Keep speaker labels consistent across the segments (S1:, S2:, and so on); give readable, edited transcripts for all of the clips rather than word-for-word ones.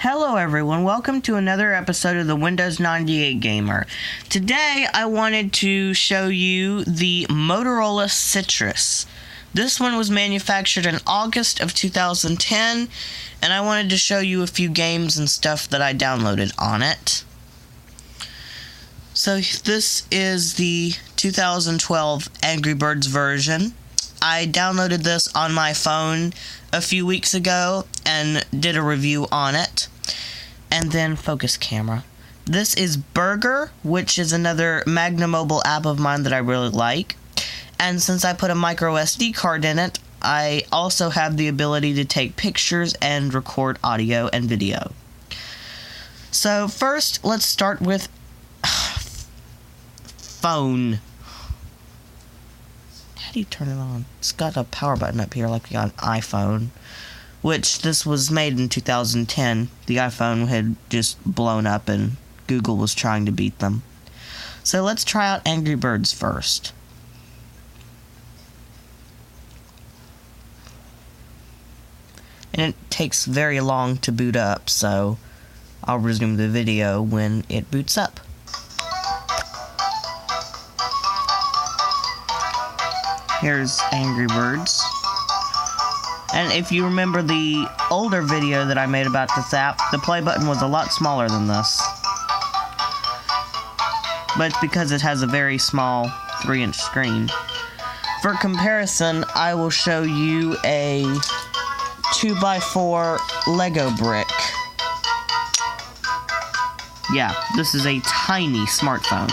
S1: Hello everyone, welcome to another episode of the Windows 98 Gamer. Today I wanted to show you the Motorola Citrus. This one was manufactured in August of 2010, and I wanted to show you a few games and stuff that I downloaded on it. So this is the 2012 Angry Birds version. I downloaded this on my phone a few weeks ago and did a review on it. And then focus camera. This is Burger, which is another Magna Mobile app of mine that I really like. And since I put a micro SD card in it, I also have the ability to take pictures and record audio and video. So first, let's start with phone. How do you turn it on? It's got a power button up here like you got an iPhone. Which, this was made in 2010. The iPhone had just blown up and Google was trying to beat them. So let's try out Angry Birds first. And it takes very long to boot up, so I'll resume the video when it boots up. Here's Angry Birds. And if you remember the older video that I made about this app, the play button was a lot smaller than this. But it's because it has a very small 3-inch screen. For comparison, I will show you a 2x4 Lego brick. Yeah, this is a tiny smartphone.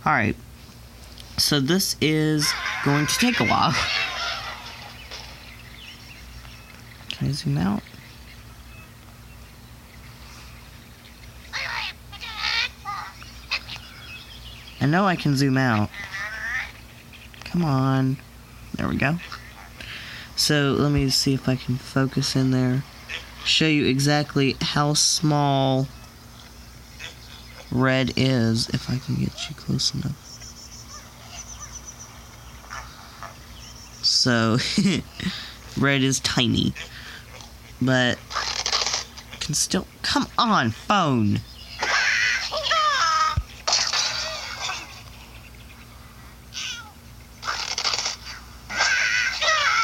S1: Alright. So this is going to take a while. Can I zoom out? I know I can zoom out. Come on. There we go. So let me see if I can focus in there. Show you exactly how small red is, if I can get you close enough. So, red is tiny, but can still, come on, phone.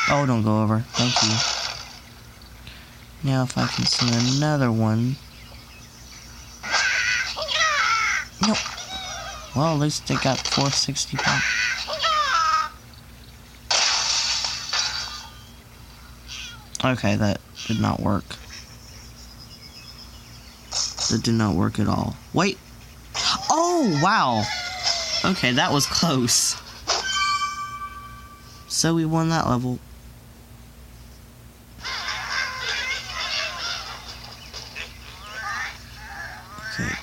S1: Oh, don't go over, thank you. Now if I can see another one. No. Well, at least they got 465. Okay, that did not work. That did not work at all. Wait! Oh, wow! Okay, that was close. So we won that level. Okay,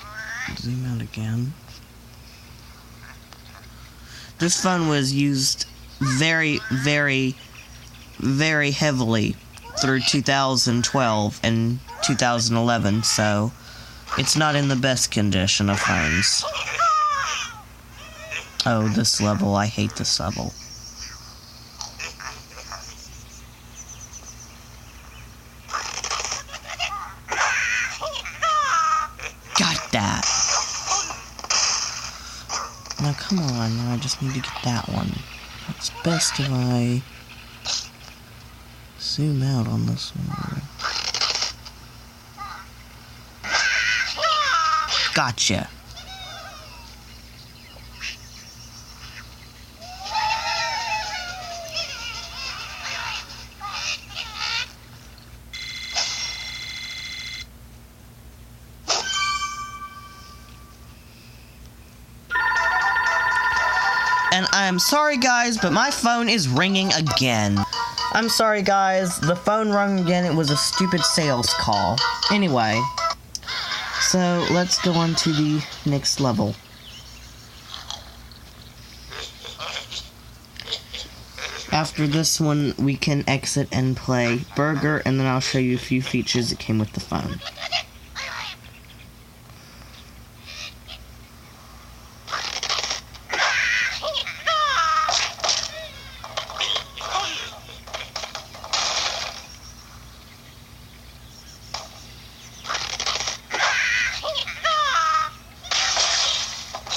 S1: zoom out again. This phone was used very, very, very heavily through 2012 and 2011, so it's not in the best condition of phones. Oh, this level, I hate this level. Got that! Now come on, now I just need to get that one. It's best if I zoom out on this one. Gotcha. And I'm sorry guys, but my phone is ringing again. I'm sorry guys, the phone rang again, it was a stupid sales call. Anyway, so let's go on to the next level. After this one, we can exit and play Burger, and then I'll show you a few features that came with the phone.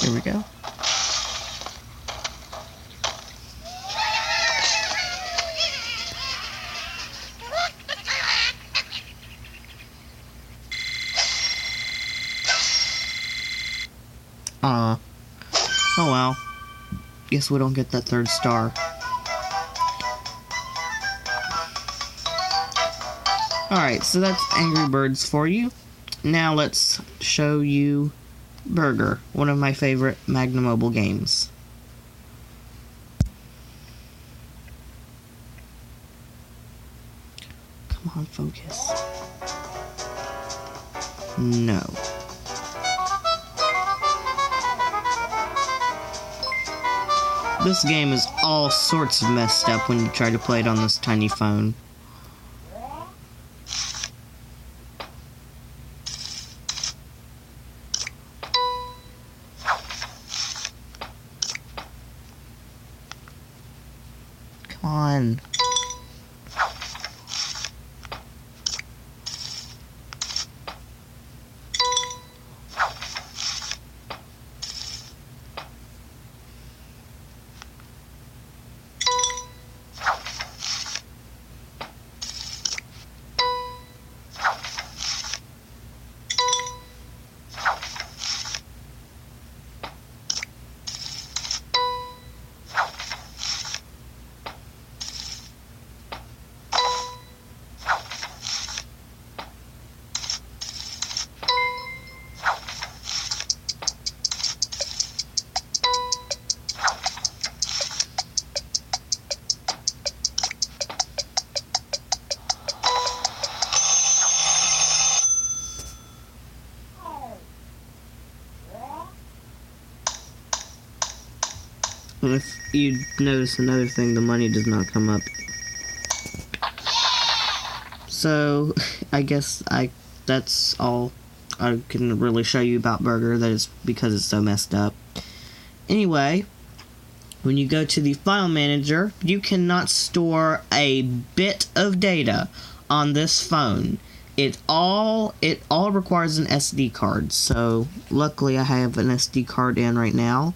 S1: Here we go. Oh well. Guess we don't get that 3rd star. Alright, so that's Angry Birds for you. Now let's show you Burger, one of my favorite Magnum Mobile games. Come on, focus. No. This game is all sorts of messed up when you try to play it on this tiny phone. Come on. If you notice another thing, the money does not come up. So, I guess that's all I can really show you about Burger. That is because it's so messed up. Anyway, when you go to the file manager, you cannot store a bit of data on this phone. It all requires an SD card. So, luckily I have an SD card in right now.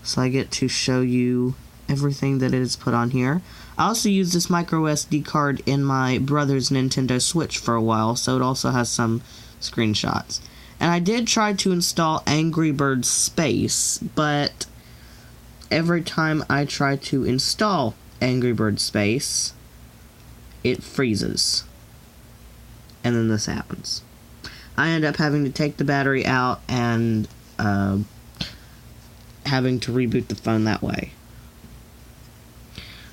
S1: So I get to show you everything that it is put on here. I also used this micro SD card in my brother's Nintendo Switch for a while, so it also has some screenshots. And I did try to install Angry Birds Space, but every time I try to install Angry Birds Space, it freezes. And then this happens. I end up having to take the battery out and having to reboot the phone that way.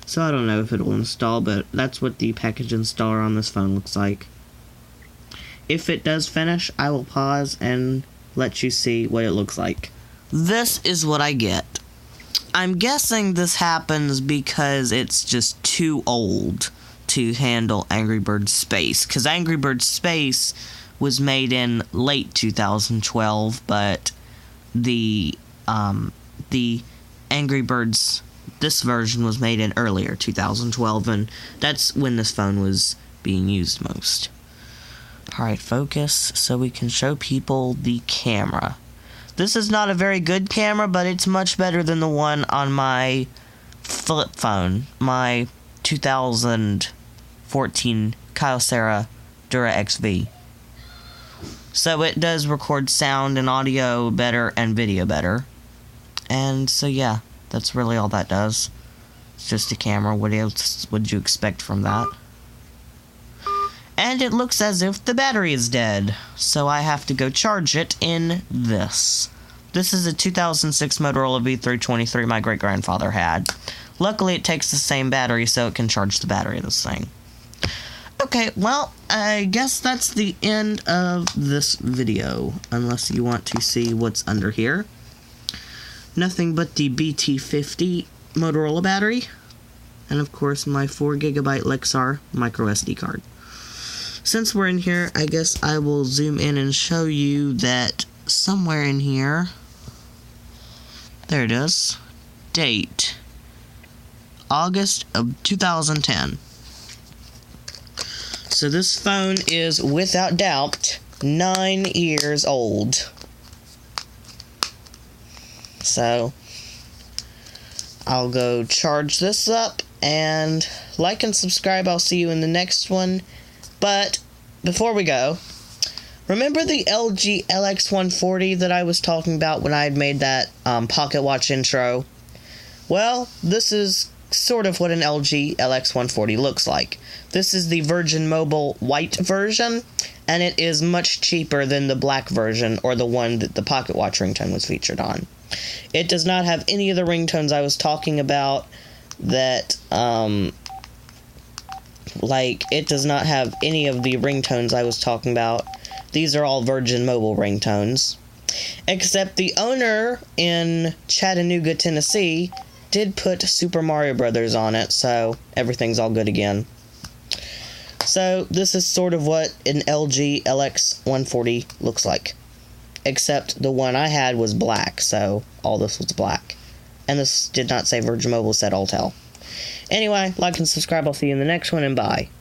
S1: So I don't know if it'll install, but that's what the package installer on this phone looks like. If it does finish, I will pause and let you see what it looks like. This is what I get. I'm guessing this happens because it's just too old to handle Angry Birds Space, because Angry Birds Space was made in late 2012, but the Angry Birds, this version was made in earlier 2012, and that's when this phone was being used most. Alright, focus so we can show people the camera. This is not a very good camera, but it's much better than the one on my flip phone, my 2014 Kyocera Dura XV. So it does record sound and audio better and video better. And so yeah, that's really all that does. It's just a camera. What else would you expect from that? And it looks as if the battery is dead, so I have to go charge it in this. This is a 2006 Motorola V323 my great-grandfather had. Luckily it takes the same battery, so it can charge the battery of this thing. Okay, well, I guess that's the end of this video, unless you want to see what's under here. Nothing but the BT50 Motorola battery, and of course my 4GB Lexar micro SD card. Since we're in here, I guess I will zoom in and show you that somewhere in here, there it is, date, August of 2010. So this phone is, without doubt, 9 years old. So I'll go charge this up, and like and subscribe. I'll see you in the next one. But before we go, remember the LG LX140 that I was talking about when I had made that Pocket Watch intro? Well, this is sort of what an LG LX140 looks like. This is the Virgin Mobile white version, and it is much cheaper than the black version, or the one that the Pocket Watch ringtone was featured on. It does not have any of the ringtones I was talking about that, it does not have any of the ringtones I was talking about. These are all Virgin Mobile ringtones. Except the owner in Chattanooga, Tennessee, did put Super Mario Brothers on it, so everything's all good again. So this is sort of what an LG LX140 looks like. Except the one I had was black, so all this was black. And this did not say Virgin Mobile, it said Alltel. Anyway, like and subscribe. I'll see you in the next one, and bye.